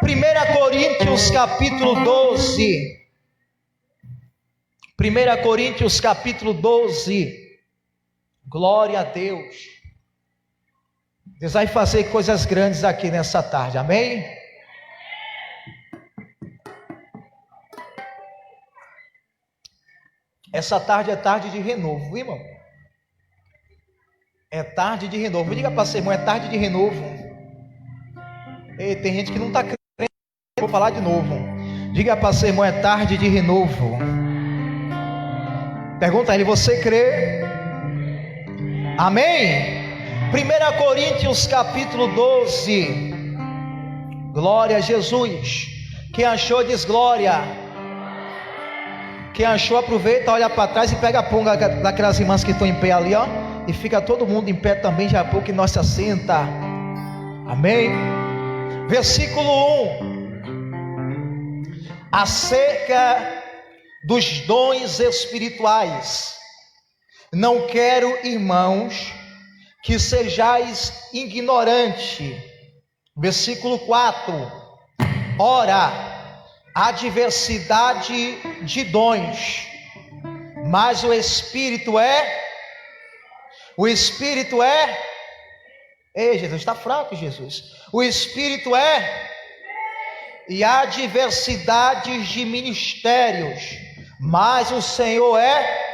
1 Coríntios capítulo 12. 1 Coríntios capítulo 12. Glória a Deus. Deus vai fazer coisas grandes aqui nessa tarde, amém? Essa tarde é tarde de renovo, viu, irmão? É tarde de renovo. Diga para seu irmão, é tarde de renovo. Ei, tem gente que não está crendo. Vou falar de novo. Diga para seu irmão, é tarde de renovo. Pergunta a ele, você crê? Amém? 1 Coríntios capítulo 12. Glória a Jesus. Quem achou diz glória. Quem achou aproveita, olha para trás e pega a punga daquelas irmãs que estão em pé ali, ó. E fica todo mundo em pé também, já a pouco que nós se assenta. Amém? Versículo 1. Acerca dos dons espirituais. Não quero, irmãos, que sejais ignorantes. Versículo 4. Ora, há diversidade de dons, mas o Espírito é. Ei, Jesus, está fraco, Jesus. O Espírito é. E há diversidades de ministérios, mas o Senhor é.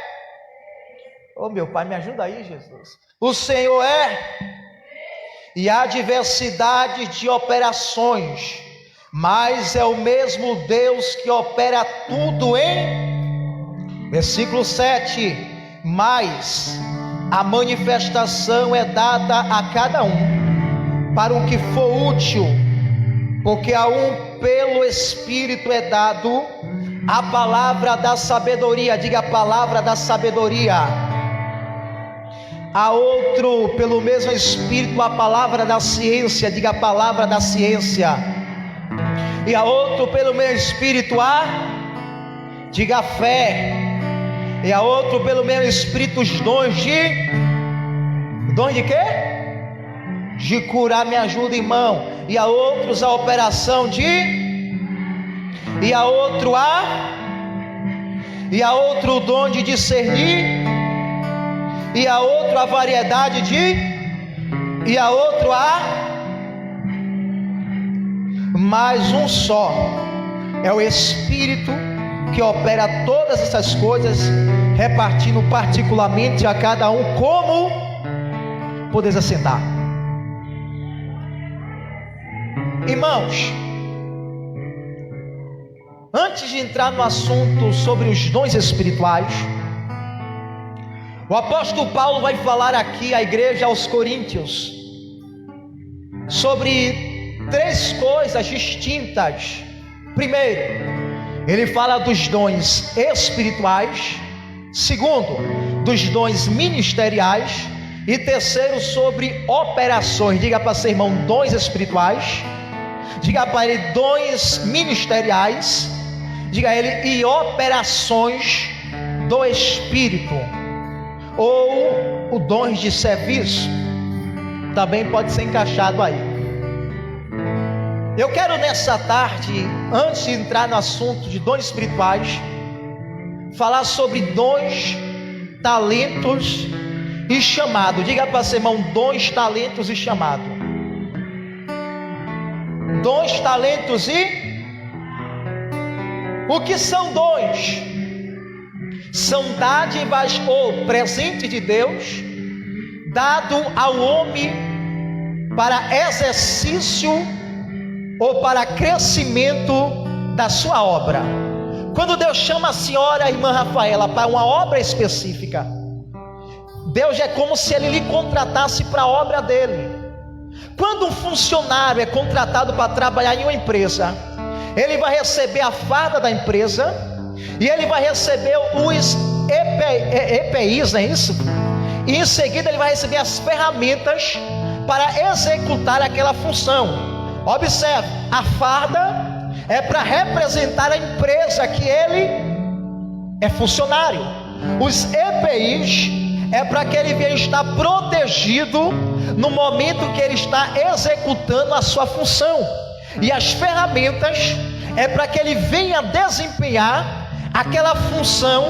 Oh, meu Pai, me ajuda aí, Jesus. O Senhor é. E há diversidade de operações, mas é o mesmo Deus que opera tudo em. Versículo 7. Mas a manifestação é dada a cada um para o que for útil, porque a um pelo Espírito é dado a palavra da sabedoria. Diga a palavra da sabedoria. A outro pelo mesmo Espírito a palavra da ciência. Diga a palavra da ciência. E a outro pelo mesmo Espírito diga a fé. E a outro pelo mesmo Espírito os dons de. Dons de quê? De curar, me ajuda, irmão. E a outros a operação de. E a outro E a outro o dom de discernir. E a outro a variedade de. E a outro mas um só é o Espírito que opera todas essas coisas, repartindo particularmente a cada um como. Podeis assentar. Irmãos, antes de entrar no assunto sobre os dons espirituais, o apóstolo Paulo vai falar aqui à igreja aos Coríntios sobre 3 coisas distintas. Primeiro, ele fala dos dons espirituais. Segundo, dos dons ministeriais. E terceiro, sobre operações. Diga para seu irmão, dons espirituais. Diga para ele, dons ministeriais. Diga a ele, e operações do Espírito. Ou o dons de serviço. Também pode ser encaixado aí. Eu quero nessa tarde, antes de entrar no assunto de dons espirituais, falar sobre dons, talentos e chamado. Diga para seu irmão, dons, talentos e chamado. Dons, talentos e. O que são dons? São dádivas ou presente de Deus, dado ao homem para exercício ou para crescimento da sua obra. Quando Deus chama a senhora, a irmã Rafaela, para uma obra específica, Deus é como se Ele lhe contratasse para a obra dele. Quando um funcionário é contratado para trabalhar em uma empresa, ele vai receber a farda da empresa e ele vai receber os EPIs, não é isso? E em seguida ele vai receber as ferramentas para executar aquela função. Observe, a farda é para representar a empresa que ele é funcionário. Os EPIs é para que ele venha estar protegido no momento que ele está executando a sua função. E as ferramentas é para que ele venha desempenhar aquela função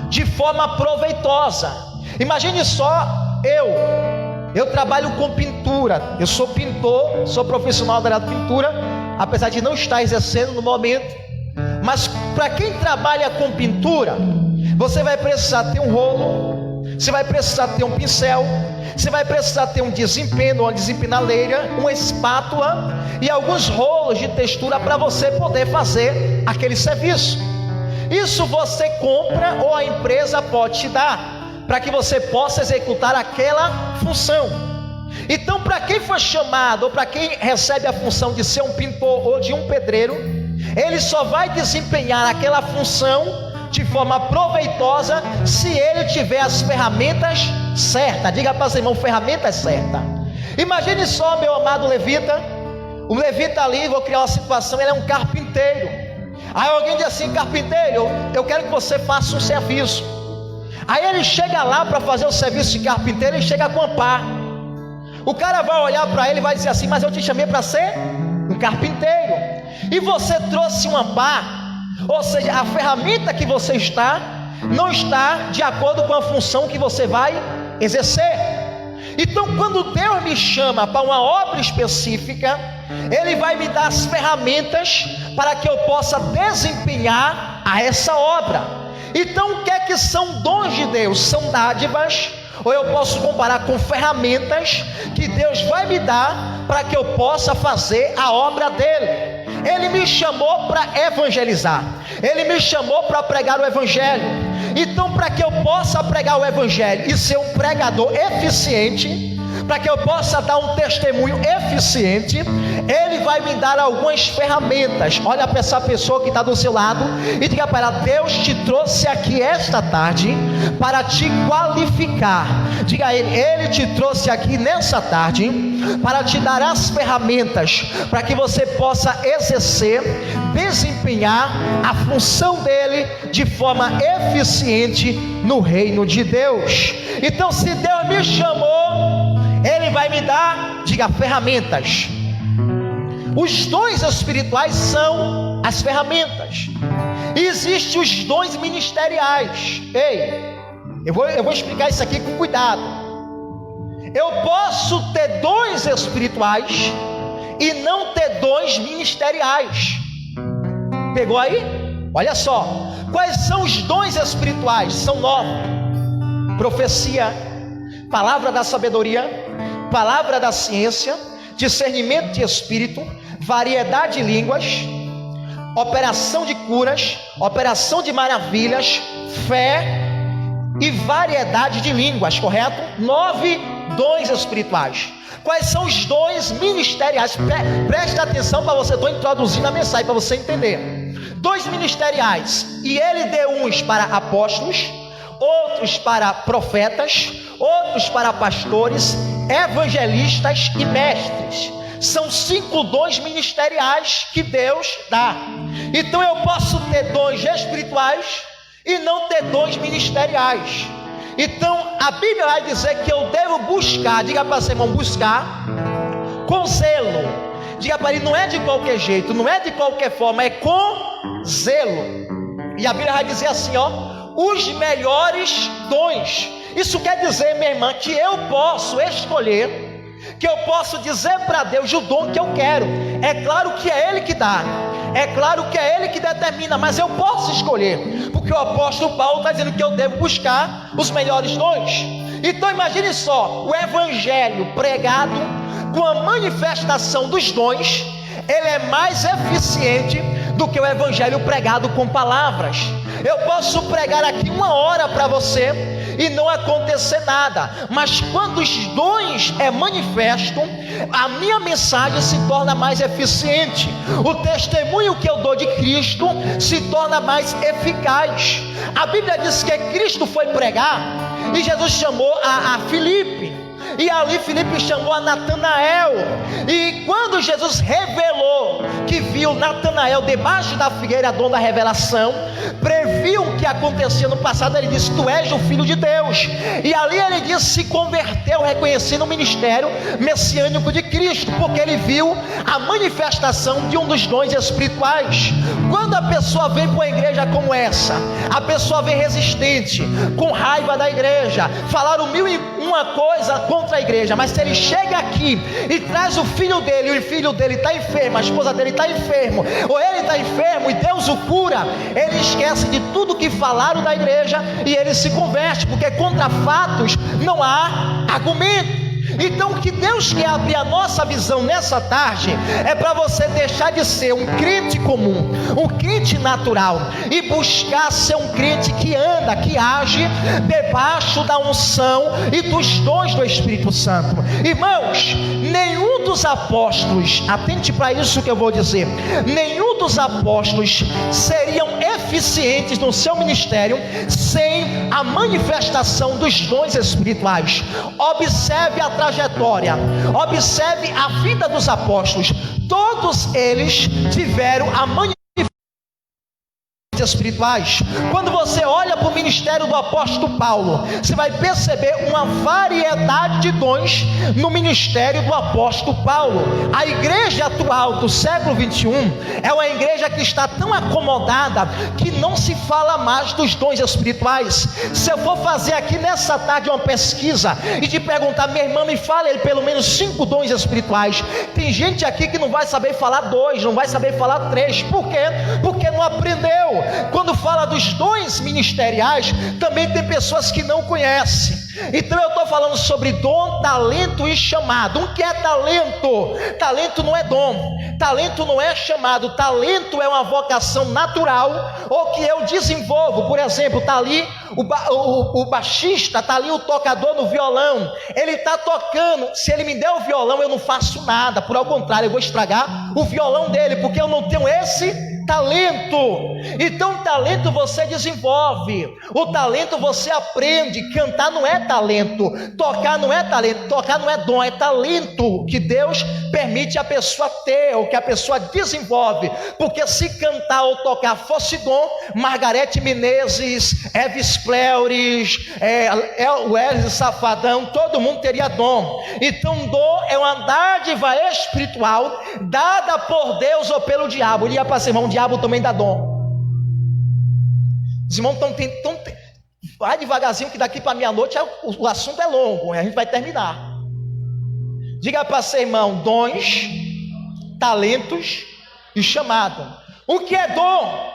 de forma proveitosa. Imagine só, eu trabalho com pintura, eu sou pintor, sou profissional da área de pintura, apesar de não estar exercendo no momento. Mas para quem trabalha com pintura, você vai precisar ter um rolo, você vai precisar ter um pincel, você vai precisar ter um desempenho, uma desempenaleira, uma espátula e alguns rolos de textura para você poder fazer aquele serviço. Isso você compra ou a empresa pode te dar, para que você possa executar aquela função. Então, para quem foi chamado, ou para quem recebe a função de ser um pintor ou de um pedreiro, ele só vai desempenhar aquela função de forma proveitosa se ele tiver as ferramentas certas. Diga para o seu irmão, ferramentas certas. Imagine só, meu amado levita, o levita ali, vou criar uma situação, ele é um carpinteiro. Aí alguém diz assim: carpinteiro, eu quero que você faça um serviço. Aí ele chega lá para fazer o serviço de carpinteiro e chega com a pá. O cara vai olhar para ele e vai dizer assim: mas eu te chamei para ser um carpinteiro, e você trouxe uma pá. Ou seja, a ferramenta que você está não está de acordo com a função que você vai exercer. Então, quando Deus me chama para uma obra específica, Ele vai me dar as ferramentas para que eu possa desempenhar a essa obra. Então, o que é que são dons de Deus? São dádivas, ou eu posso comparar com ferramentas que Deus vai me dar para que eu possa fazer a obra dele. Ele me chamou para evangelizar, Ele me chamou para pregar o evangelho. Então, para que eu possa pregar o evangelho e ser um pregador eficiente, para que eu possa dar um testemunho eficiente, Ele vai me dar algumas ferramentas. Olha para essa pessoa que está do seu lado e diga para ela: Deus te trouxe aqui esta tarde para te qualificar. Diga a Ele: Ele te trouxe aqui nessa tarde para te dar as ferramentas para que você possa exercer, desempenhar a função dele de forma eficiente no reino de Deus. Então, se Deus me chamou, Ele vai me dar, diga, ferramentas. Os dons espirituais são as ferramentas. E existem os dons ministeriais. Ei, eu vou explicar isso aqui com cuidado. Eu posso ter dons espirituais e não ter dons ministeriais. Pegou aí? Olha só. Quais são os dons espirituais? São 9: profecia, palavra da sabedoria, palavra da ciência, discernimento de espírito, variedade de línguas, operação de curas, operação de maravilhas, fé e variedade de línguas, correto? 9 dons espirituais. Quais são os dons ministeriais? Preste atenção para você, estou introduzindo a mensagem para você entender. Dons ministeriais, e Ele deu uns para apóstolos, outros para profetas, outros para pastores, evangelistas e mestres. São 5 dons ministeriais que Deus dá. Então eu posso ter dons espirituais e não ter dons ministeriais. Então a Bíblia vai dizer que eu devo buscar, diga para seu irmão, buscar com zelo. Diga para ele: não é de qualquer jeito, não é de qualquer forma, é com zelo. E a Bíblia vai dizer assim, ó: os melhores dons. Isso quer dizer, minha irmã, que eu posso escolher, que eu posso dizer para Deus o dom que eu quero. É claro que é Ele que dá, é claro que é Ele que determina, mas eu posso escolher, porque o apóstolo Paulo está dizendo que eu devo buscar os melhores dons. Então imagine só, o evangelho pregado com a manifestação dos dons, ele é mais eficiente do que o evangelho pregado com palavras. Eu posso pregar aqui 1 hora para você e não acontecer nada, mas quando os dons é manifesto, a minha mensagem se torna mais eficiente, o testemunho que eu dou de Cristo se torna mais eficaz. A Bíblia diz que Cristo foi pregar e Jesus chamou a Filipe, e ali Filipe chamou a Natanael, e quando Jesus revelou que viu Natanael debaixo da figueira, dom da revelação, previu o que acontecia no passado. Ele disse: tu és o Filho de Deus. E ali ele disse, se converteu, reconhecendo o ministério messiânico de Cristo, porque ele viu a manifestação de um dos dons espirituais. Quando a pessoa vem para uma igreja como essa, a pessoa vem resistente, com raiva da igreja, falaram mil e uma coisa contra a igreja, mas se ele chega aqui e traz o filho dele, e o filho dele está enfermo, a esposa dele está enfermo, ou ele está enfermo e Deus o cura, ele esquece de tudo que falaram da igreja e ele se converte, porque contra fatos não há argumento. Então, o que Deus quer abrir a nossa visão nessa tarde é para você deixar de ser um crente comum, um crente natural, e buscar ser um crente que anda, que age debaixo da unção e dos dons do Espírito Santo. Irmãos, nenhum dos apóstolos, atente para isso que eu vou dizer, nenhum dos apóstolos seriam eficientes no seu ministério sem a manifestação dos dons espirituais. Observe a trajetória, observe a vida dos apóstolos. Todos eles tiveram a manifestação espirituais. Quando você olha para o ministério do apóstolo Paulo, você vai perceber uma variedade de dons no ministério do apóstolo Paulo. A igreja atual do século 21 é uma igreja que está tão acomodada que não se fala mais dos dons espirituais. Se eu for fazer aqui nessa tarde uma pesquisa e te perguntar, minha irmã, me fala ele pelo menos 5 dons espirituais, tem gente aqui que não vai saber falar 2, não vai saber falar 3. Por quê? Porque não aprendeu. Quando fala dos dons ministeriais, também tem pessoas que não conhecem. Então eu estou falando sobre dom, talento e chamado. O que é talento? Talento não é dom, talento não é chamado. Talento é uma vocação natural, ou que eu desenvolvo. Por exemplo, está ali o baixista, está ali o tocador no violão, ele está tocando. Se ele me der o violão, eu não faço nada, por ao contrário, eu vou estragar o violão dele, porque eu não tenho esse talento. Então talento você desenvolve, o talento você aprende. Cantar não é talento, tocar não é talento, tocar não é dom, é talento que Deus permite a pessoa ter, ou que a pessoa desenvolve. Porque se cantar ou tocar fosse dom, Margarete Menezes, Elvis Pleuris, Wesley Safadão, todo mundo teria dom. Então dom é uma dádiva espiritual dada por Deus ou pelo diabo. Ele ia para irmão, o diabo também dá dom. Os irmãos estão vai devagarzinho, que daqui para meia-noite o assunto é longo, a gente vai terminar. Diga para seu irmão: dons, talentos e chamado. O que é dom?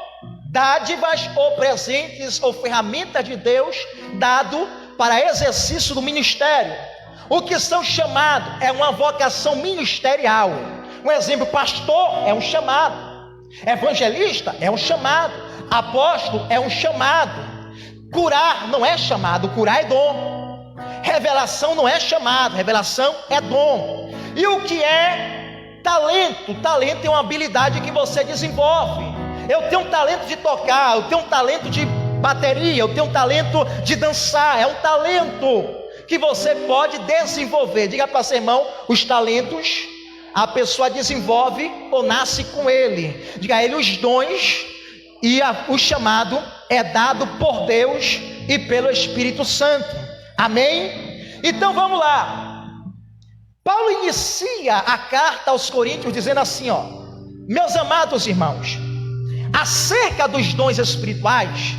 Dádivas ou presentes ou ferramentas de Deus dado para exercício do ministério. O que são chamados é uma vocação ministerial. Um exemplo: pastor é um chamado, evangelista é um chamado, apóstolo é um chamado. Curar não é chamado, curar é dom. Revelação não é chamado, revelação é dom. E o que é talento? Talento é uma habilidade que você desenvolve. Eu tenho um talento de tocar, eu tenho um talento de bateria, eu tenho um talento de dançar. É um talento que você pode desenvolver. Diga para seu irmão: os talentos a pessoa desenvolve ou nasce com ele. Diga a ele: os dons e o chamado é dado por Deus e pelo Espírito Santo. Amém? Então vamos lá. Paulo inicia a carta aos Coríntios dizendo assim, ó: meus amados irmãos, acerca dos dons espirituais,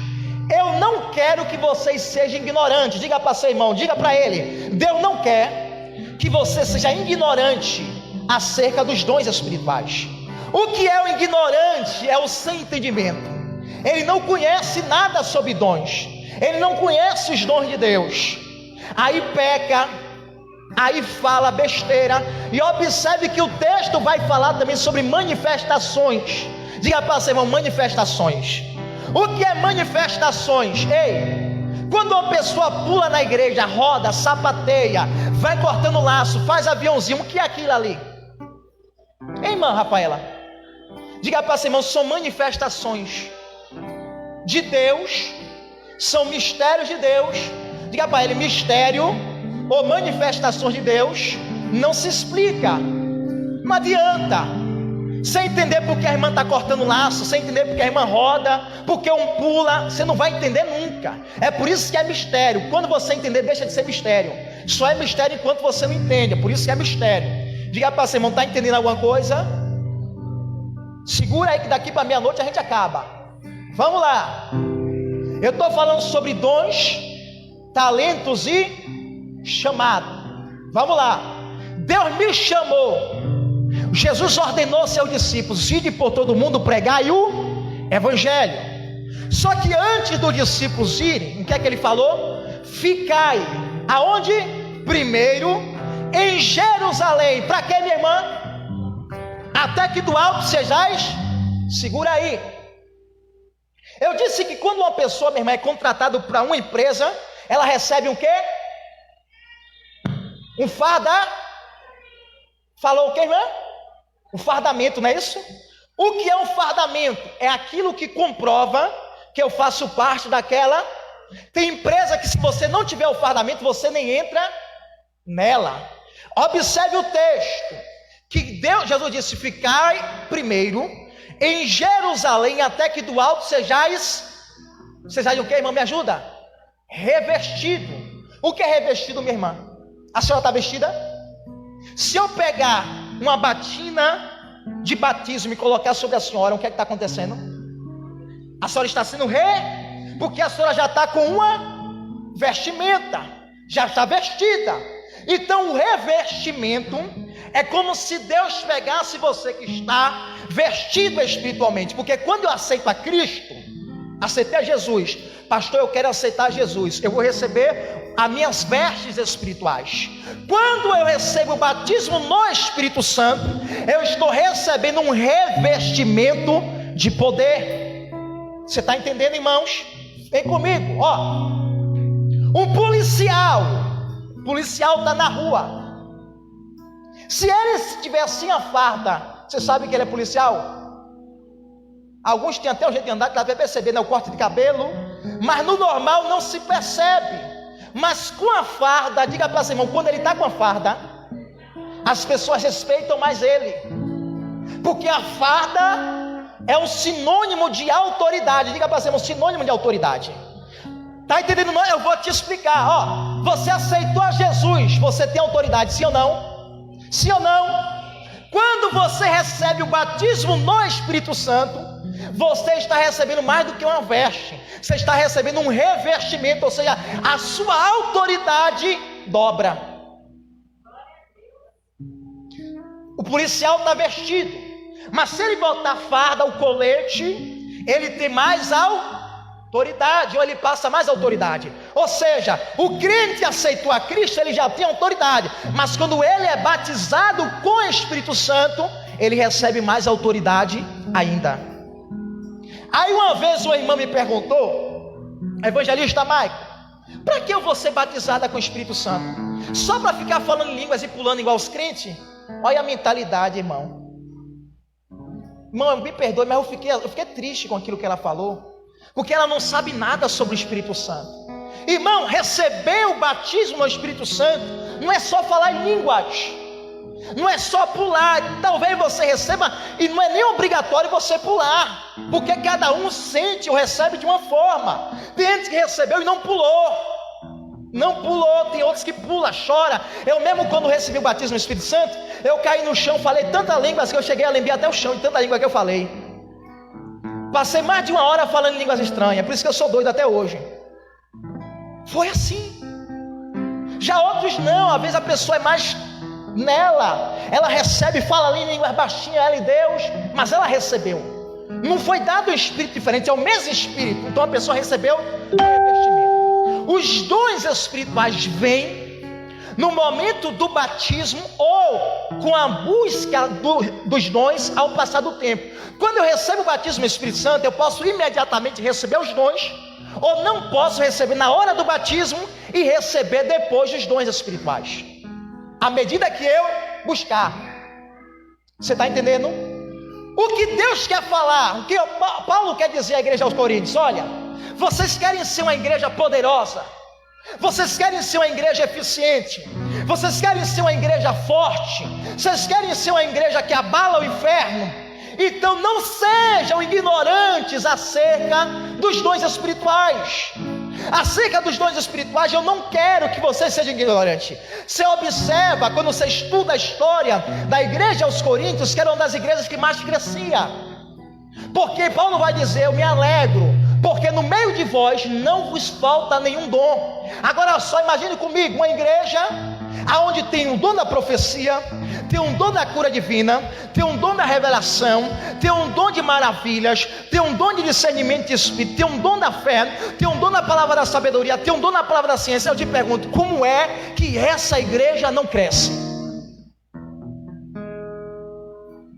eu não quero que vocês sejam ignorantes. Diga para seu irmão, diga para ele: Deus não quer que você seja ignorante acerca dos dons espirituais. O que é o ignorante? É o sem entendimento. Ele não conhece nada sobre dons, ele não conhece os dons de Deus, aí peca, aí fala besteira. E observe que o texto vai falar também sobre manifestações. Diga para seu irmão: manifestações. O que é manifestações? Ei, quando uma pessoa pula na igreja, roda, sapateia, vai cortando laço, faz aviãozinho, o que é aquilo ali? Ei, irmã Rafaela, diga para seu irmão: são manifestações de Deus, são mistérios de Deus. Diga para ele: mistério ou manifestações de Deus não se explica, não adianta. sem entender porque a irmã está cortando laço, sem entender porque a irmã roda, porque um pula, você não vai entender nunca. É por isso que é mistério. Quando você entender, deixa de ser mistério. Só é mistério enquanto você não entende, é por isso que é mistério. Diga para você, irmão, está entendendo alguma coisa? Segura aí que daqui para meia-noite a gente acaba. Vamos lá. Eu estou falando sobre dons, talentos e chamado. Vamos lá. Deus me chamou. Jesus ordenou aos seus discípulos: ide por todo mundo, pregai o evangelho. Só que antes dos discípulos irem, o que é que ele falou? Ficai aonde? Primeiro em Jerusalém. Para quê, minha irmã? Até que do alto sejais. Segura aí. Eu disse que quando uma pessoa, minha irmã, é contratada para uma empresa, ela recebe um quê? Um farda. Falou o quê, irmã? Um fardamento, não é isso? O que é um fardamento? É aquilo que comprova que eu faço parte daquela. Tem empresa que se você não tiver o fardamento, você nem entra nela. Observe o texto, que Jesus disse: ficai primeiro em Jerusalém, até que do alto sejais o que, irmã? Me ajuda? Revestido. O que é revestido, minha irmã? A senhora está vestida? Se eu pegar uma batina de batismo e colocar sobre a senhora, o que é que está acontecendo? A senhora está sendo porque a senhora já está com uma vestimenta, já está vestida. Então o revestimento é como se Deus pegasse você que está vestido espiritualmente. Porque quando eu aceito a Cristo, aceitei a Jesus, pastor, eu quero aceitar Jesus, eu vou receber as minhas vestes espirituais. Quando eu recebo o batismo no Espírito Santo, eu estou recebendo um revestimento de poder. Você está entendendo, irmãos? Vem comigo, ó. Um policial está na rua. Se ele tiver assim a farda, você sabe que ele é policial? Alguns têm até o jeito de andar que dá para perceber, né? O corte de cabelo, mas no normal não se percebe. Mas com a farda, diga para seu irmão, quando ele está com a farda, as pessoas respeitam mais ele, porque a farda é um sinônimo de autoridade. Diga para seu irmão, sinônimo de autoridade. Está entendendo? Não? Eu vou te explicar. Ó, você aceitou a Jesus, você tem autoridade, sim ou não? Sim ou não? Quando você recebe o batismo no Espírito Santo, você está recebendo mais do que uma veste, você está recebendo um revestimento, ou seja, a sua autoridade dobra. O policial está vestido, mas se ele botar a farda, o colete, ele tem mais autoridade, ou ele passa mais autoridade. Ou seja, o crente aceitou a Cristo, ele já tem autoridade, mas quando ele é batizado com o Espírito Santo, ele recebe mais autoridade ainda. Aí uma vez uma irmã me perguntou: evangelista Maico, para que eu vou ser batizada com o Espírito Santo? Só para ficar falando em línguas e pulando igual os crentes? Olha a mentalidade, irmão. Irmão, me perdoe, mas eu fiquei triste com aquilo que ela falou, porque ela não sabe nada sobre o Espírito Santo. Irmão, receber o batismo no Espírito Santo não é só falar em línguas, não é só pular. Talvez você receba, e não é nem obrigatório você pular, porque cada um sente ou recebe de uma forma. Tem gente que recebeu e não pulou, tem outros que pula, chora. Eu mesmo, quando recebi o batismo no Espírito Santo, eu caí no chão, falei tanta língua que eu cheguei a lembrar até o chão de tanta língua que eu falei. Passei mais de 1 hora falando em línguas estranhas, por isso que eu sou doido até hoje. Foi assim. Já outros não, às vezes a pessoa é mais nela, ela recebe, fala ali em línguas baixinhas, ela e Deus, mas ela recebeu. Não foi dado um espírito diferente, é o mesmo espírito. Então a pessoa recebeu o revestimento. Os dons espirituais vêm no momento do batismo ou com a busca dos dons ao passar do tempo. Quando eu recebo o batismo no Espírito Santo, eu posso imediatamente receber os dons, ou não posso receber na hora do batismo e receber depois os dons espirituais, à medida que eu buscar. Você está entendendo? O que Deus quer falar, o que Paulo quer dizer à igreja aos Coríntios: olha, vocês querem ser uma igreja poderosa, vocês querem ser uma igreja eficiente, vocês querem ser uma igreja forte, vocês querem ser uma igreja que abala o inferno. Então não sejam ignorantes acerca dos dons espirituais. Acerca dos dons espirituais, eu não quero que você seja ignorante. Você observa, quando você estuda a história da igreja aos Coríntios, que era uma das igrejas que mais crescia. Porque Paulo vai dizer: eu me alegro, porque no meio de vós não vos falta nenhum dom. Agora só imagine comigo, uma igreja aonde tem um dom da profecia, tem um dom da cura divina, tem um dom da revelação, tem um dom de maravilhas, tem um dom de discernimento de espírito, tem um dom da fé, tem um dom da palavra da sabedoria, tem um dom da palavra da ciência. Eu te pergunto, como é que essa igreja não cresce?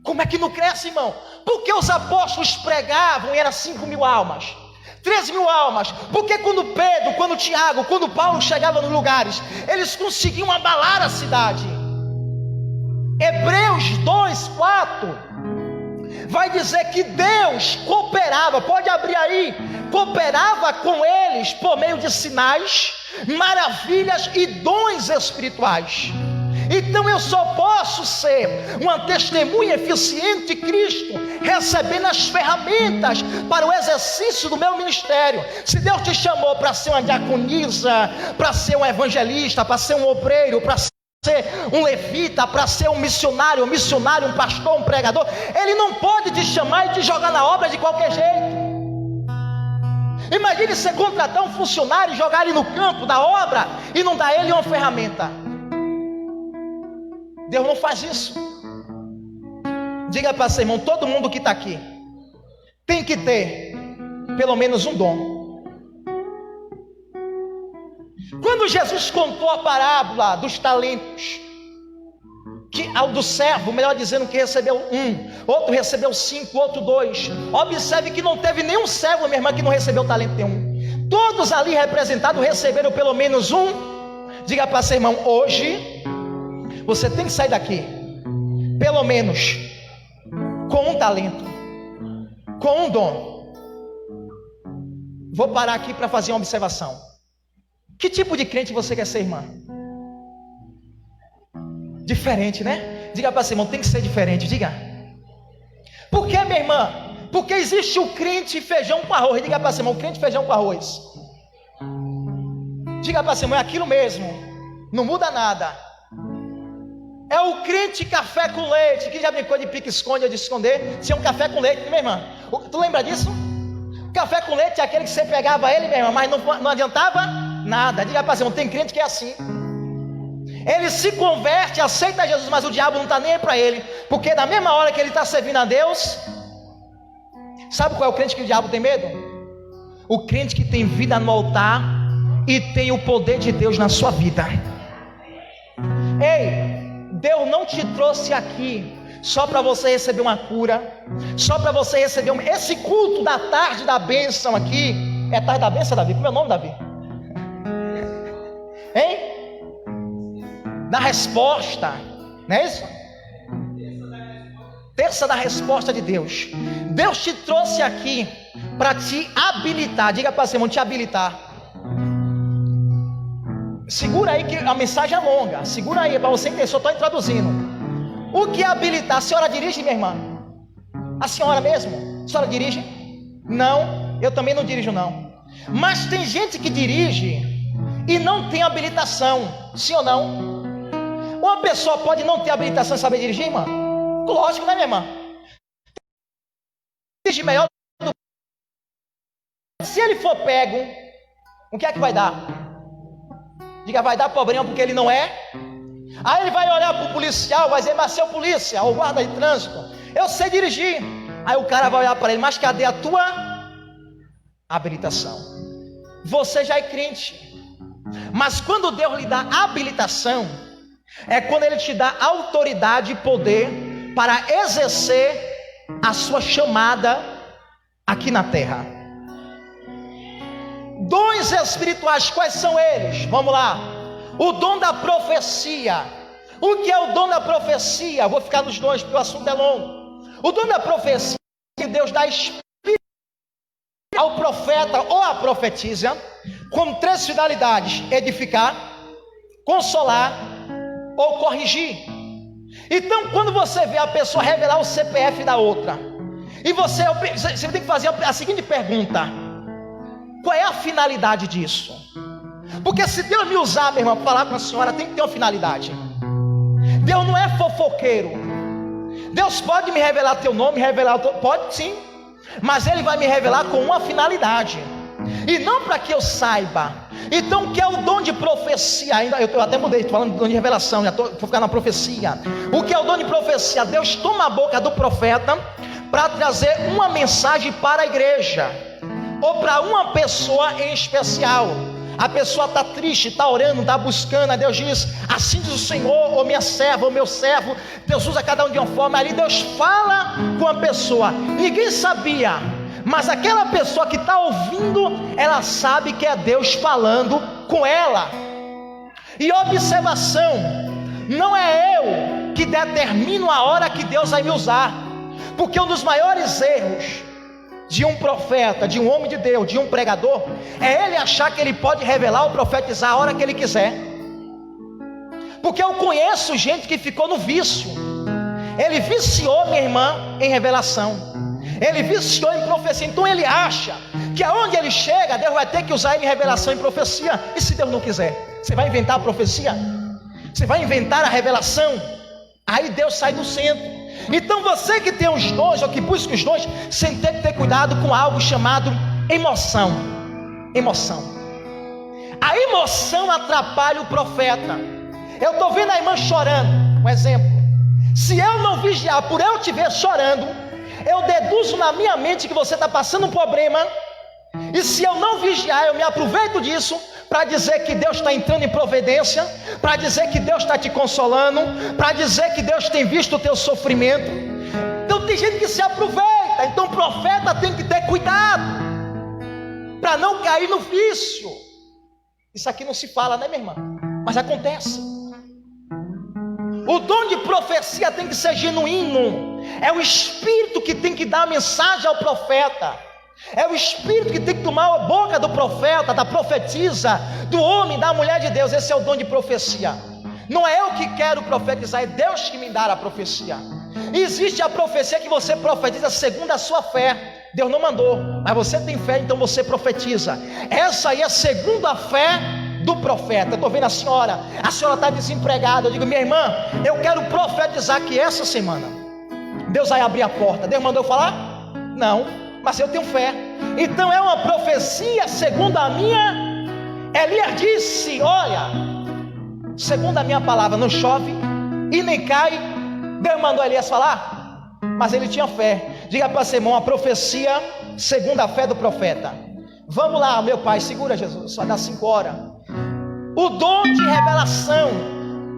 Como é que não cresce, irmão? Porque os apóstolos pregavam e eram 5.000 almas, 3.000 almas. Porque quando Pedro, quando Tiago, quando Paulo chegavam nos lugares, eles conseguiam abalar a cidade. Hebreus 2:4 vai dizer que Deus cooperava, pode abrir aí, cooperava com eles por meio de sinais, maravilhas e dons espirituais. Então eu só posso ser uma testemunha eficiente de Cristo, recebendo as ferramentas para o exercício do meu ministério. Se Deus te chamou para ser uma diaconisa, para ser um evangelista, para ser um obreiro, para ser um levita, para ser um missionário, um pastor, um pregador, Ele não pode te chamar e te jogar na obra de qualquer jeito. Imagine você contratar um funcionário e jogar ele no campo da obra e não dar ele uma ferramenta. Deus não faz isso. Diga para seu irmão: todo mundo que está aqui tem que ter pelo menos um dom. Quando Jesus contou a parábola dos talentos, do servo, melhor dizendo, que recebeu 1, outro recebeu 5, outro 2. Observe que não teve nenhum servo, minha irmã, que não recebeu talento nenhum. Todos ali representados receberam pelo menos um. Diga para seu irmão: hoje você tem que sair daqui pelo menos com um talento, com um dom. Vou parar aqui para fazer uma observação. Que tipo de crente você quer ser, irmã? Diferente, né? Diga para seu irmão: tem que ser diferente. Diga. Por que, minha irmã? Porque existe o crente feijão com arroz. Diga para seu irmão: crente feijão com arroz. Diga para seu irmão: é aquilo mesmo, não muda nada. É o crente café com leite. Quem já brincou de pique-esconde ou de esconder? Tinha um café com leite, minha irmã. Tu lembra disso? Café com leite é aquele que você pegava ele, minha irmã, mas não adiantava nada. Diga para você: tem crente que é assim. Ele se converte, aceita Jesus, mas o diabo não está nem aí para ele. Porque na mesma hora que ele está servindo a Deus, sabe qual é o crente que o diabo tem medo? O crente que tem vida no altar e tem o poder de Deus na sua vida. Ei, Deus não te trouxe aqui só para você receber uma cura, só para você receber esse culto da tarde da bênção aqui. É tarde da bênção, Davi? Como é o nome, Davi? Hein? Da resposta, não é isso? Terça da resposta de Deus. Deus te trouxe aqui para te habilitar. Diga para você, irmão: te habilitar. Segura aí que a mensagem é longa. Segura aí para você entender, só estou introduzindo. O que é habilitar? A senhora dirige, minha irmã? A senhora mesmo? A senhora dirige? Não, eu também não dirijo não. Mas tem gente que dirige e não tem habilitação. Sim ou não? Uma pessoa pode não ter habilitação e saber dirigir, irmã? Lógico, né, minha irmã? Dirige melhor do que... Se ele for pego, o que é que vai dar? Diga: vai dar problema porque ele não é. Aí ele vai olhar para o policial, vai dizer: mas seu polícia, ou guarda de trânsito, eu sei dirigir. Aí o cara vai olhar para ele: mas cadê a tua habilitação? Você já é crente. Mas quando Deus lhe dá habilitação, é quando Ele te dá autoridade e poder para exercer a sua chamada aqui na terra. Dons espirituais, quais são eles? Vamos lá. O dom da profecia. O que é o dom da profecia? Vou ficar nos dois porque o assunto é longo. O dom da profecia é que Deus dá espírito ao profeta ou à profetisa com 3 finalidades: edificar, consolar ou corrigir. Então, quando você vê a pessoa revelar o CPF da outra, E você tem que fazer a seguinte pergunta: qual é a finalidade disso? Porque se Deus me usar, meu irmão, para falar com a senhora, tem que ter uma finalidade. Deus não é fofoqueiro. Deus pode me revelar teu nome, pode sim, mas Ele vai me revelar com uma finalidade, e não para que eu saiba. Então, o que é o dom de profecia? Eu até mudei, estou falando de dom de revelação, vou ficar na profecia. O que é o dom de profecia? Deus toma a boca do profeta para trazer uma mensagem para a igreja, ou para uma pessoa em especial. A pessoa está triste, está orando, está buscando. Aí Deus diz: assim diz o Senhor, ou minha serva, ou meu servo. Deus usa cada um de uma forma. Ali Deus fala com a pessoa. Ninguém sabia, mas aquela pessoa que está ouvindo, ela sabe que é Deus falando com ela. E observação: não é eu que determino a hora que Deus vai me usar, porque um dos maiores erros de um profeta, de um homem de Deus, de um pregador, é ele achar que ele pode revelar ou profetizar a hora que ele quiser. Porque eu conheço gente que ficou no vício. Ele viciou, minha irmã, em revelação. Ele viciou em profecia. Então ele acha que aonde ele chega, Deus vai ter que usar ele em revelação e profecia. E se Deus não quiser? Você vai inventar a profecia? Você vai inventar a revelação? Aí Deus sai do centro. Então você que tem os dons, ou que busca os dons, você tem que ter cuidado com algo chamado emoção. Emoção. A emoção atrapalha o profeta. Eu estou vendo a irmã chorando, um exemplo. Se eu não vigiar, por eu te ver chorando, eu deduzo na minha mente que você está passando um problema. E se eu não vigiar, eu me aproveito disso para dizer que Deus está entrando em providência, para dizer que Deus está te consolando, para dizer que Deus tem visto o teu sofrimento. Então tem gente que se aproveita. Então o profeta tem que ter cuidado para não cair no vício. Isso aqui não se fala, né, minha irmã? Mas acontece. O dom de profecia tem que ser genuíno. É o Espírito que tem que dar a mensagem ao profeta. É o Espírito que tem que tomar a boca do profeta, da profetisa, do homem, da mulher de Deus. Esse é o dom de profecia. Não é eu que quero profetizar, é Deus que me dá a profecia. E existe a profecia que você profetiza segundo a sua fé. Deus não mandou, mas você tem fé, então você profetiza. Essa aí é segundo a fé do profeta. Eu estou vendo a senhora está desempregada. Eu digo: minha irmã, eu quero profetizar que essa semana Deus vai abrir a porta. Deus mandou eu falar? Não, mas eu tenho fé. Então é uma profecia segundo a minha. Elias disse: olha, segundo a minha palavra, não chove e nem cai. Deus mandou Elias falar, mas ele tinha fé. Diga para seu irmão: a profecia segundo a fé do profeta. Vamos lá, meu pai, segura, Jesus, só dá 5 horas. O dom de revelação.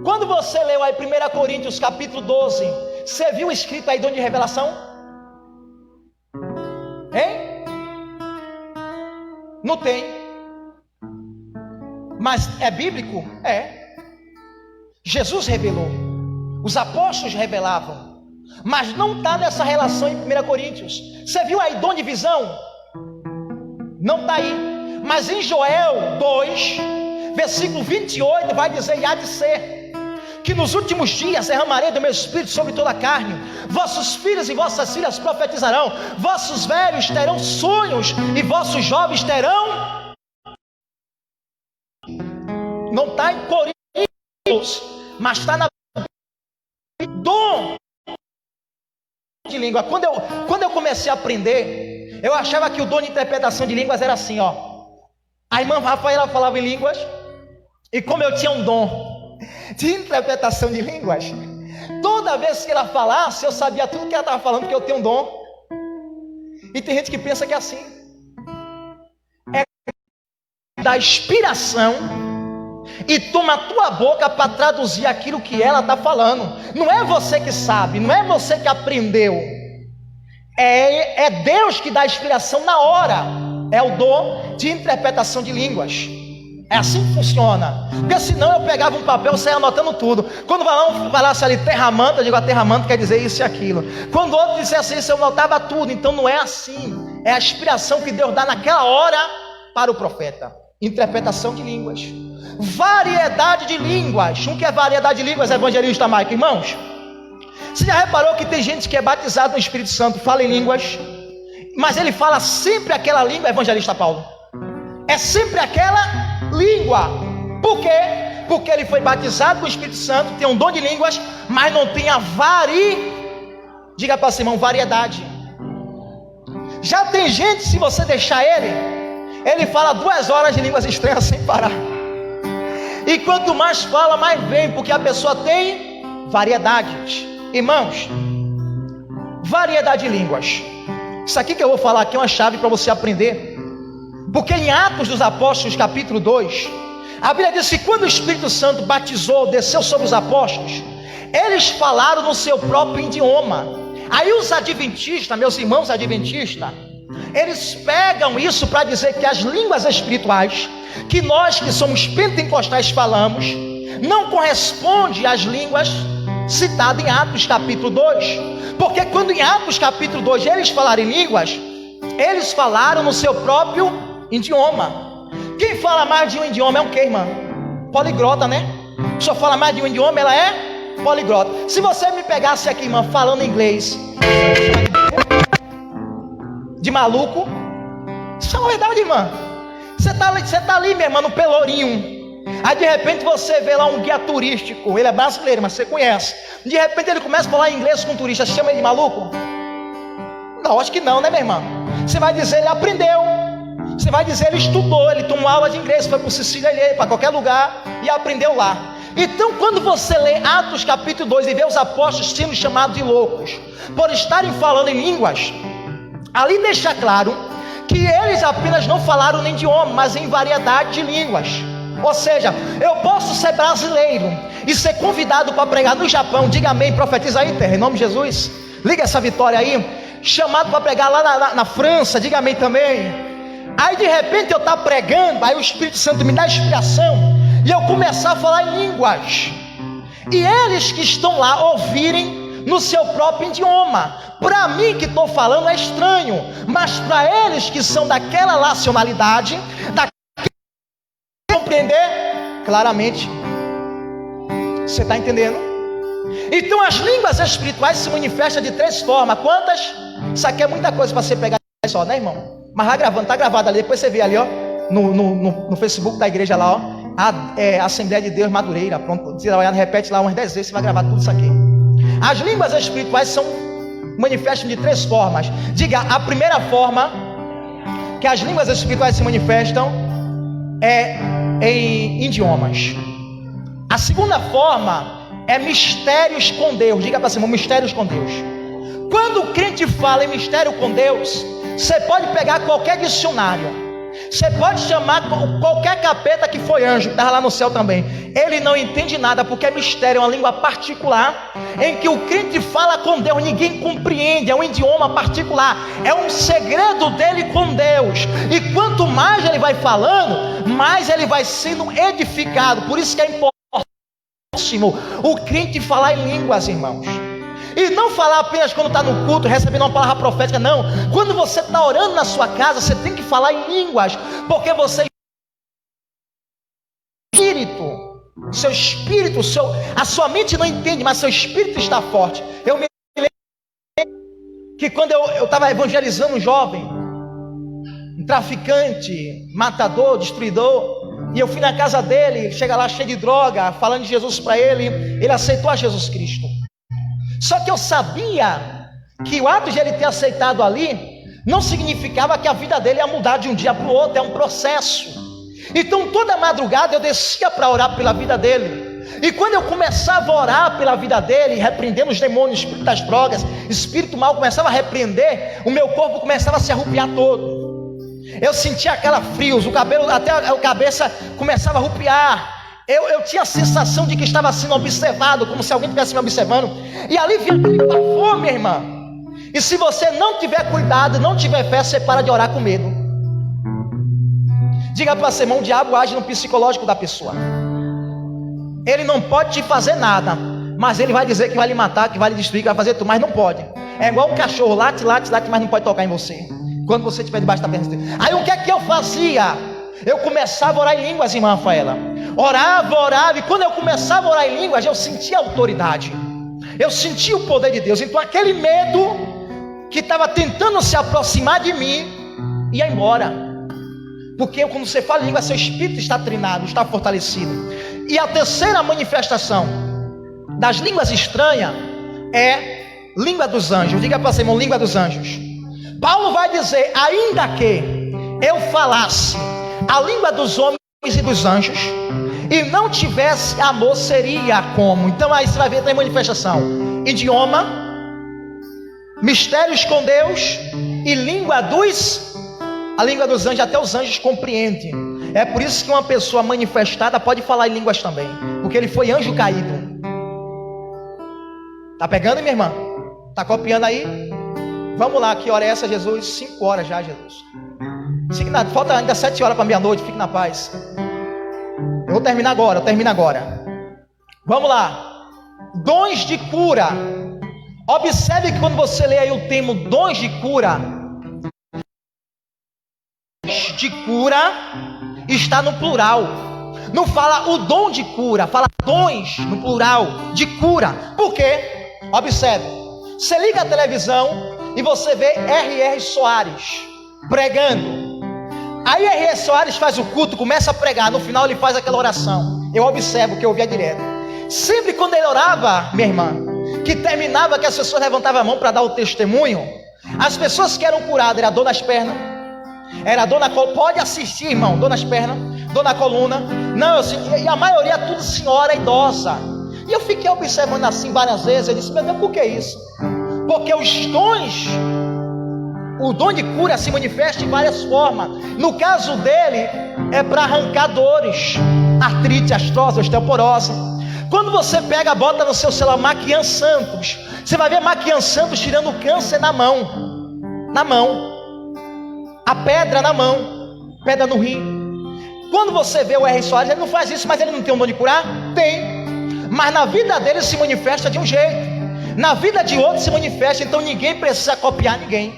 Quando você leu aí 1 Coríntios capítulo 12, você viu escrito aí dom de revelação? Hein? Não tem. Mas é bíblico? É. Jesus revelou, os apóstolos revelavam, mas não está nessa relação em 1 Coríntios. Você viu aí dom de visão? Não está aí. Mas em Joel 2, versículo 28, vai dizer: e há de ser que nos últimos dias derramarei do meu espírito sobre toda a carne. Vossos filhos e vossas filhas profetizarão, vossos velhos terão sonhos e vossos jovens terão. Não está em Coríntios, mas está na dom de língua. Quando eu comecei a aprender, eu achava que o dom de interpretação de línguas era assim, ó. A irmã Rafaela falava em línguas, e como eu tinha um dom de interpretação de línguas, toda vez que ela falasse, eu sabia tudo que ela estava falando, porque eu tenho um dom. E tem gente que pensa que é assim. É da inspiração e toma a tua boca para traduzir aquilo que ela está falando. Não é você que sabe, não é você que aprendeu. É Deus que dá a inspiração na hora. É o dom de interpretação de línguas. É assim que funciona. Porque senão eu pegava um papel e saia anotando tudo. Quando falasse ali terramanta, eu digo: a terramanta quer dizer isso e aquilo. Quando o outro dissesse isso, eu anotava tudo. Então não é assim. É a inspiração que Deus dá naquela hora para o profeta. Interpretação de línguas. Variedade de línguas. O que é variedade de línguas, evangelista Mike? Irmãos, Você já reparou que tem gente que é batizado no Espírito Santo, fala em línguas, mas ele fala sempre aquela língua, evangelista Paulo? É sempre aquela língua. Por quê? Porque ele foi batizado com o Espírito Santo, tem um dom de línguas, mas não tem a diga para si, irmão, variedade. Já tem gente, se você deixar ele fala 2 horas de línguas estranhas sem parar. E quanto mais fala, mais vem, porque a pessoa tem variedades. Irmãos, variedade de línguas. Isso aqui que eu vou falar aqui é uma chave para você aprender. Porque em Atos dos Apóstolos, capítulo 2, a Bíblia diz que quando o Espírito Santo batizou, desceu sobre os apóstolos, eles falaram no seu próprio idioma. Aí os adventistas, meus irmãos adventistas, eles pegam isso para dizer que as línguas espirituais, que nós que somos pentecostais falamos, não corresponde às línguas citadas em Atos capítulo 2. Porque quando em Atos capítulo 2 eles falaram em línguas, eles falaram no seu próprio idioma. Quem fala mais de um idioma é um quê, irmã? Poliglota, né? Só fala mais de um idioma, ela é poliglota. Se você me pegasse aqui, irmã, falando inglês de maluco, isso é uma verdade, irmã. Você tá ali, minha irmã, no Pelourinho. Aí de repente você vê lá um guia turístico, ele é brasileiro, mas você conhece. De repente ele começa a falar inglês com um turista, você chama ele de maluco? Não, acho que não, né, minha irmã? Você vai dizer, ele aprendeu. Você vai dizer, ele estudou, ele tomou aula de inglês, foi para o Sicília, para qualquer lugar e aprendeu lá. Então quando você lê Atos capítulo 2 e vê os apóstolos sendo chamados de loucos por estarem falando em línguas, ali deixa claro que eles apenas não falaram em idioma, mas em variedade de línguas. Ou seja, eu posso ser brasileiro e ser convidado para pregar no Japão, diga amém, profetiza aí, terra, em nome de Jesus, liga essa vitória aí, chamado para pregar lá na França, diga amém também. Aí de repente eu estou pregando, aí o Espírito Santo me dá inspiração, e eu começar a falar em línguas, e eles que estão lá ouvirem no seu próprio idioma. Para mim que estou falando é estranho, mas para eles que são daquela nacionalidade, compreender claramente. Você está entendendo? Então as línguas espirituais se manifestam de 3 formas. Quantas? Isso aqui é muita coisa para você pegar só, né, irmão? Mas lá gravando, tá gravado ali. Depois você vê ali, ó, no Facebook da igreja lá, ó, a Assembleia de Deus Madureira. Pronto, você vai, repete lá umas 10 vezes, você vai gravar tudo isso aqui. As línguas espirituais são manifestam de 3 formas. Diga, a primeira forma que as línguas espirituais se manifestam é em idiomas. A segunda forma é mistérios com Deus. Diga para cima, mistérios com Deus. Quando o crente fala em mistério com Deus, você pode pegar qualquer dicionário, você pode chamar qualquer capeta que foi anjo, que estava lá no céu também, ele não entende nada, porque é mistério, é uma língua particular, em que o crente fala com Deus, ninguém compreende, é um idioma particular, é um segredo dele com Deus, e quanto mais ele vai falando, mais ele vai sendo edificado. Por isso que é importantíssimo o crente falar em línguas, irmãos. E não falar apenas quando está no culto, recebendo uma palavra profética, não. Quando você está orando na sua casa, você tem que falar em línguas, porque você seu espírito, a sua mente não entende, mas seu espírito está forte. Eu me lembro que quando eu estava evangelizando um jovem, um traficante, matador, destruidor, e eu fui na casa dele, chega lá cheio de droga, falando de Jesus para ele, ele aceitou a Jesus Cristo. Só que eu sabia que o ato de ele ter aceitado ali não significava que a vida dele ia mudar de um dia para o outro, é um processo. Então toda madrugada eu descia para orar pela vida dele, e quando eu começava a orar pela vida dele, repreendendo os demônios, espírito das drogas, espírito mal, começava a repreender, o meu corpo começava a se arrupiar todo, eu sentia aquela frios, o cabelo, até a cabeça começava a arrupiar. Eu tinha a sensação de que estava sendo observado, como se alguém estivesse me observando. E ali vinha aquele pavor, minha irmã. E se você não tiver cuidado, não tiver fé, você para de orar com medo. Diga para você, irmão, o diabo age no psicológico da pessoa. Ele não pode te fazer nada, mas ele vai dizer que vai lhe matar, que vai lhe destruir, que vai fazer tudo, mas não pode. É igual um cachorro, late, mas não pode tocar em você, quando você estiver debaixo da perna dele. Aí o que é que eu fazia? Eu começava a orar em línguas, irmã Rafaela. Orava, e quando eu começava a orar em línguas, eu sentia autoridade. Eu senti o poder de Deus. Então aquele medo que estava tentando se aproximar de mim ia embora. Porque quando você fala em língua, seu espírito está treinado, está fortalecido. E a terceira manifestação das línguas estranhas é língua dos anjos. Diga para você, irmão, língua dos anjos. Paulo vai dizer: ainda que eu falasse a língua dos homens e dos anjos e não tivesse amor, seria como? Então aí você vai ver a manifestação: idioma, mistérios com Deus e língua dos... A língua dos anjos, até os anjos compreendem. É por isso que uma pessoa manifestada pode falar em línguas também, porque ele foi anjo caído. Tá pegando, minha irmã? Tá copiando aí? Vamos lá, que hora é essa, Jesus? 5 horas já, Jesus. Falta ainda 7 horas para meia-noite, fique na paz. Eu vou terminar agora, Vamos lá. Dons de cura. Observe que quando você lê aí o termo dons de cura está no plural. Não fala o dom de cura, fala dons no plural de cura. Por quê? Observe. Você liga a televisão e você vê R.R. Soares pregando. Aí R.R. Soares faz o culto, começa a pregar. No final ele faz aquela oração. Eu observo, que eu ouvia direto. Sempre quando ele orava, minha irmã, que terminava, que as pessoas levantavam a mão para dar o testemunho, as pessoas que eram curadas, era dor nas pernas, era dor na coluna. Pode assistir, irmão, dor nas pernas, dor na coluna. Não, e a maioria tudo senhora idosa. E eu fiquei observando assim várias vezes. Eu disse: meu Deus, por que isso? Porque os dons, o dom de cura se manifesta em várias formas. No caso dele, é para arrancar dores, artrite, artrose, osteoporose. Quando você pega, bota no seu celular Maquian Santos, você vai ver Maquian Santos tirando câncer na mão, a pedra na mão, pedra no rim. Quando você vê o R. Soares, ele não faz isso, mas ele não tem um dom de curar? Tem. Mas na vida dele se manifesta de um jeito, na vida de outro se manifesta. Então ninguém precisa copiar ninguém.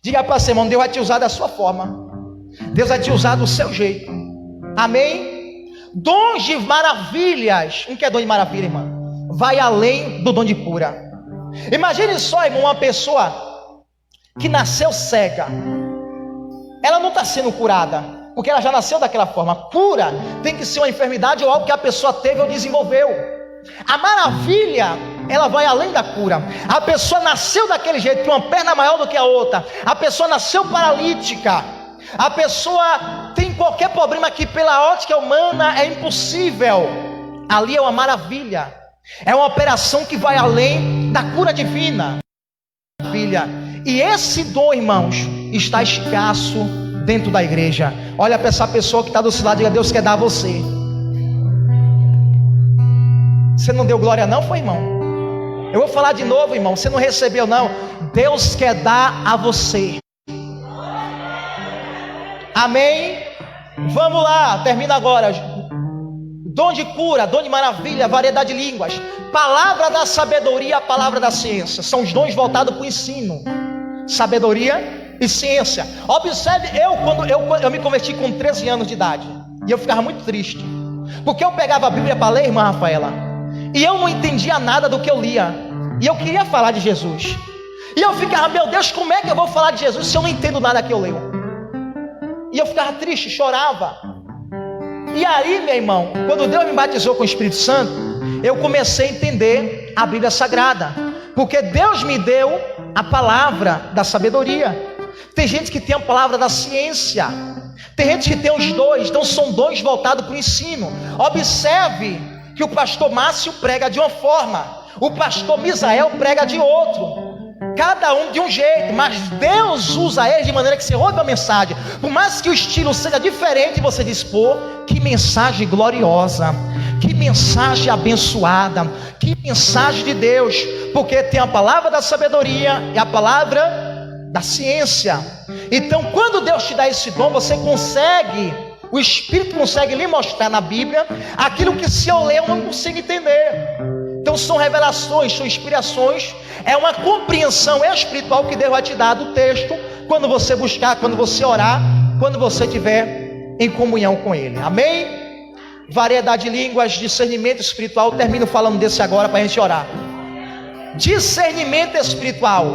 Diga para você, irmão, Deus vai te usar da sua forma, Deus vai te usar do seu jeito. Amém? Dons de maravilhas. Um que é dom de maravilha, irmão, vai além do dom de cura. Imagine só, irmão, uma pessoa que nasceu cega. Ela não está sendo curada, porque ela já nasceu daquela forma. Cura tem que ser uma enfermidade ou algo que a pessoa teve ou desenvolveu. A maravilha, ela vai além da cura. A pessoa nasceu daquele jeito, com uma perna maior do que a outra. A pessoa nasceu paralítica. A pessoa tem qualquer problema que pela ótica humana é impossível. Ali é uma maravilha. É uma operação que vai além da cura divina. Maravilha. E esse dom, irmãos, está escasso dentro da igreja. Olha para essa pessoa que está do seu lado e diga: Deus quer dar a você. Você não deu glória não, foi, irmão? Eu vou falar de novo, irmão. Você não recebeu não. Deus quer dar a você. Amém? Vamos lá, termina agora. Dom de cura, dom de maravilha, variedade de línguas, palavra da sabedoria, palavra da ciência. São os dons voltados para o ensino. Sabedoria e ciência. Observe, quando eu me converti com 13 anos de idade, e eu ficava muito triste, porque eu pegava a Bíblia para ler, irmã Rafaela, e eu não entendia nada do que eu lia, e eu queria falar de Jesus, e eu ficava: meu Deus, como é que eu vou falar de Jesus se eu não entendo nada que eu leio? E eu ficava triste, chorava. E aí, meu irmão, quando Deus me batizou com o Espírito Santo, eu comecei a entender a Bíblia Sagrada, porque Deus me deu a palavra da sabedoria. Tem gente que tem a palavra da ciência, tem gente que tem os dois. Então são dons voltados para o ensino. Observe que o pastor Márcio prega de uma forma, o pastor Misael prega de outro, cada um de um jeito, mas Deus usa eles de maneira que você ouve a mensagem. Por mais que o estilo seja diferente, você diz: pô, que mensagem gloriosa, que mensagem abençoada, que mensagem de Deus. Porque tem a palavra da sabedoria e a palavra da ciência. Então quando Deus te dá esse dom, você consegue, o Espírito consegue lhe mostrar na Bíblia aquilo que se eu ler eu não consigo entender. Então são revelações, são inspirações, é uma compreensão espiritual que Deus vai te dar do texto, quando você buscar, quando você orar, quando você estiver em comunhão com Ele. Amém? Variedade de línguas, discernimento espiritual. Eu termino falando desse agora para a gente orar. discernimento espiritual.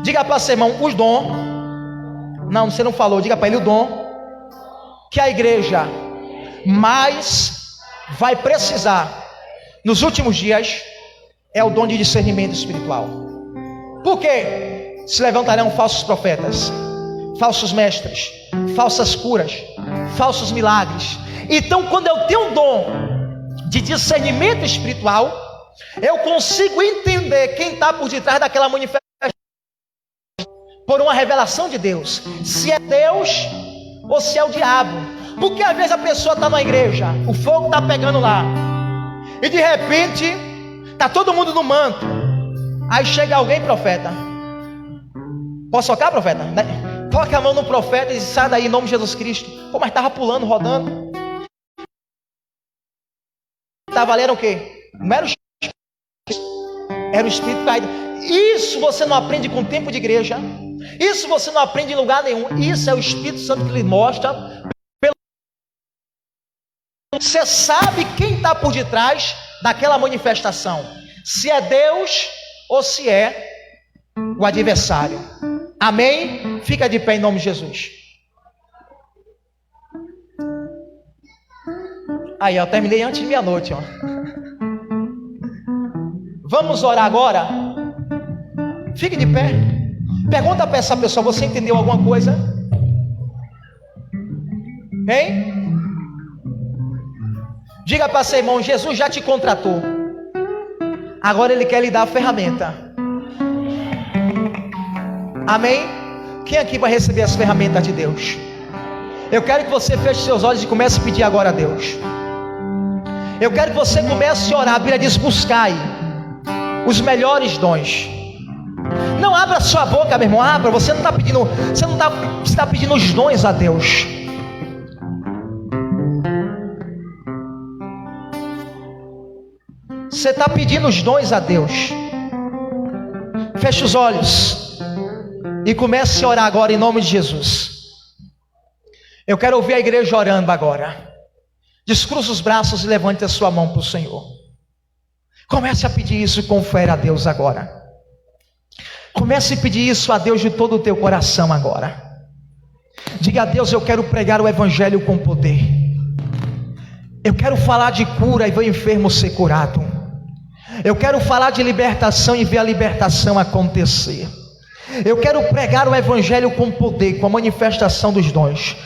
Diga para seu irmão, os dons. Não, você não falou, diga para ele o dom que a igreja mais vai precisar nos últimos dias é o dom de discernimento espiritual. Por quê? Se levantarão falsos profetas, falsos mestres, falsas curas, falsos milagres. Então, quando eu tenho um dom de discernimento espiritual, eu consigo entender quem está por detrás daquela manifestação por uma revelação de Deus, se é Deus ou se é o diabo. Porque às vezes a pessoa está na igreja, o fogo está pegando lá, e de repente está todo mundo no manto. Aí chega alguém, profeta, posso tocar, profeta? Coloca a mão no profeta e sai daí em nome de Jesus Cristo. Pô, mas estava pulando, rodando. Estava lendo o quê? Não era o Espírito, era o Espírito caído. Isso você não aprende com o tempo de igreja. Isso você não aprende em lugar nenhum. Isso é o Espírito Santo que lhe mostra. Você sabe quem está por detrás daquela manifestação, se é Deus ou se é o adversário. Amém? Fica de pé em nome de Jesus. Aí, eu terminei antes de meia-noite, ó. Vamos orar agora. Fique de pé. Pergunta para essa pessoa: você entendeu alguma coisa? Hein? Diga para seu irmão: Jesus já te contratou. Agora Ele quer lhe dar a ferramenta. Amém? Quem aqui vai receber as ferramentas de Deus? Eu quero que você feche seus olhos e comece a pedir agora a Deus. Eu quero que você comece a orar. A Bíblia diz: buscai os melhores dons. Não abra sua boca, meu irmão. Abra. Você não está pedindo, você está pedindo os dons a Deus. Você está pedindo os dons a Deus. Feche os olhos e comece a orar agora em nome de Jesus. Eu quero ouvir a igreja orando agora. Descruza os braços e levante a sua mão para o Senhor. Comece a pedir isso e confere a Deus agora. Comece a pedir isso a Deus de todo o teu coração agora. Diga a Deus: eu quero pregar o evangelho com poder. Eu quero falar de cura e ver o enfermo ser curado. Eu quero falar de libertação e ver a libertação acontecer. Eu quero pregar o evangelho com poder, com a manifestação dos dons.